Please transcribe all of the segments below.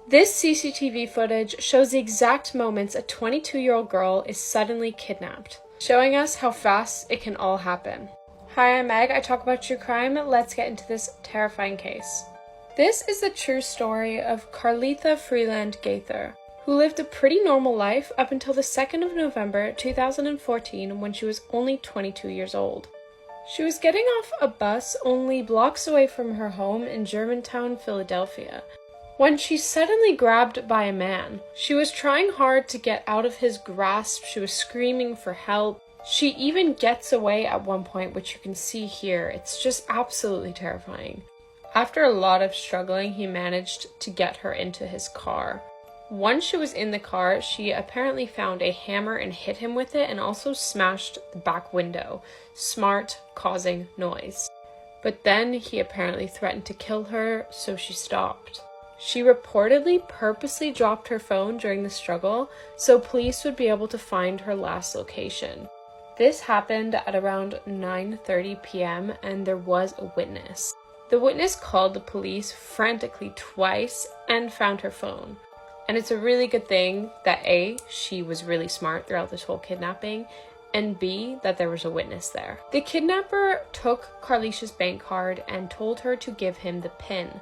This CCTV footage shows the exact moments a 22-year-old girl is suddenly kidnapped, showing us how fast it can all happen. Hi, I'm Meg. I talk about true crime. Let's get into this terrifying case. This is the true story of Carlisha Freeland-Gaither, who lived a pretty normal life up until the 2nd of November 2014 when she was only 22 years old. She was getting off a bus only blocks away from her home in Germantown, Philadelphia, when she's suddenly grabbed by a man. She was trying hard to get out of his grasp. She was screaming for help. She even gets away at one point, which you can see here. It's just absolutely terrifying. After a lot of struggling, he managed to get her into his car. Once she was in the car, she apparently found a hammer and hit him with it and also smashed the back window. Smart, causing noise. But then he apparently threatened to kill her, so she stopped. She reportedly purposely dropped her phone during the struggle so police would be able to find her last location. This happened at around 9:30 p.m. and there was a witness. The witness called the police frantically twice and found her phone. And it's a really good thing that A, she was really smart throughout this whole kidnapping, and B, that there was a witness there. The kidnapper took Carlisha's bank card and told her to give him the PIN.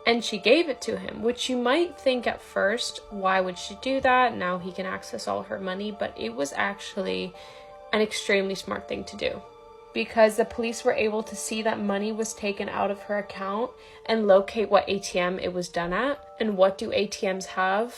And she gave it to him, which you might think at first, why would she do that? Now he can access all her money, but it was actually an extremely smart thing to do, because the police were able to see that money was taken out of her account and locate what ATM it was done at. And what do ATMs have?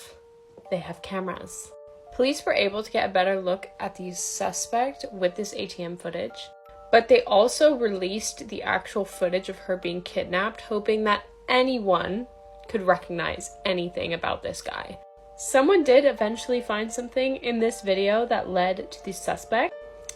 They have cameras. Police were able to get a better look at the suspect with this ATM footage, but they also released the actual footage of her being kidnapped, hoping that anyone could recognize anything about this guy. Someone did eventually find something in this video that led to the suspect.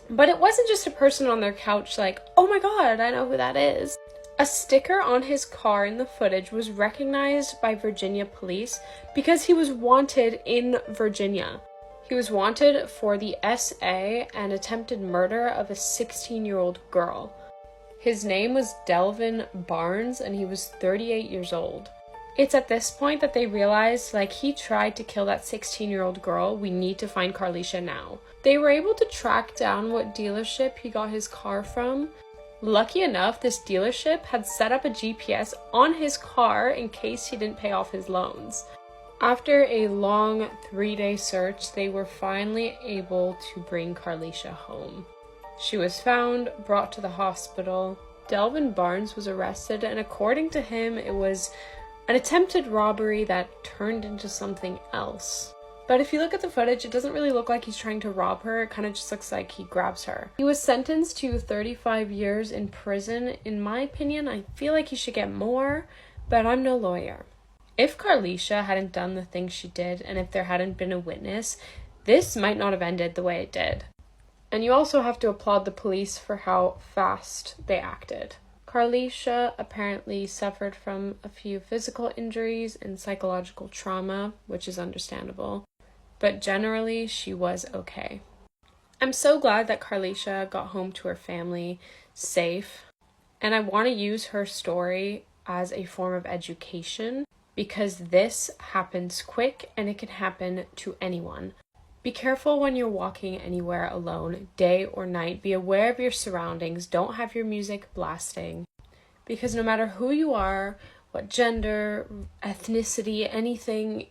But it wasn't just a person on their couch like, oh my god, I know who that is. A sticker on his car in the footage was recognized by Virginia police because he was wanted in Virginia. He was wanted for the SA and attempted murder of a 16-year-old girl. His name was Delvin Barnes and he was 38 years old. It's at this point that they realized, like, he tried to kill that 16-year-old girl. We need to find Carlisha now. They were able to track down what dealership he got his car from. Lucky enough, this dealership had set up a GPS on his car in case he didn't pay off his loans. After a long 3-day search, they were finally able to bring Carlisha home. She was found, brought to the hospital. Delvin Barnes was arrested, and according to him, it was an attempted robbery that turned into something else. But if you look at the footage, it doesn't really look like he's trying to rob her. It kind of just looks like he grabs her. He was sentenced to 35 years in prison. In my opinion, I feel like he should get more, but I'm no lawyer. If Carlisha hadn't done the things she did, and if there hadn't been a witness, this might not have ended the way it did. And you also have to applaud the police for how fast they acted. Carlisha apparently suffered from a few physical injuries and psychological trauma, which is understandable, but generally she was okay. I'm so glad that Carlisha got home to her family safe, and I want to use her story as a form of education because this happens quick and it can happen to anyone. Be careful when you're walking anywhere alone, day or night. Be aware of your surroundings. Don't have your music blasting. Because no matter who you are, what gender, ethnicity, anything,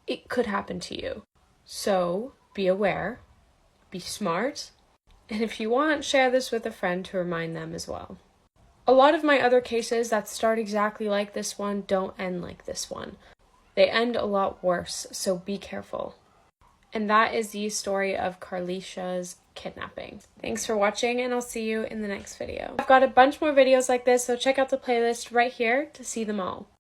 it could happen to you. So be aware, be smart, and if you want, share this with a friend to remind them as well. A lot of my other cases that start exactly like this one don't end like this one. They end a lot worse, so be careful. And that is the story of Carlisha's kidnapping. Thanks for watching, and I'll see you in the next video. I've got a bunch more videos like this, so check out the playlist right here to see them all.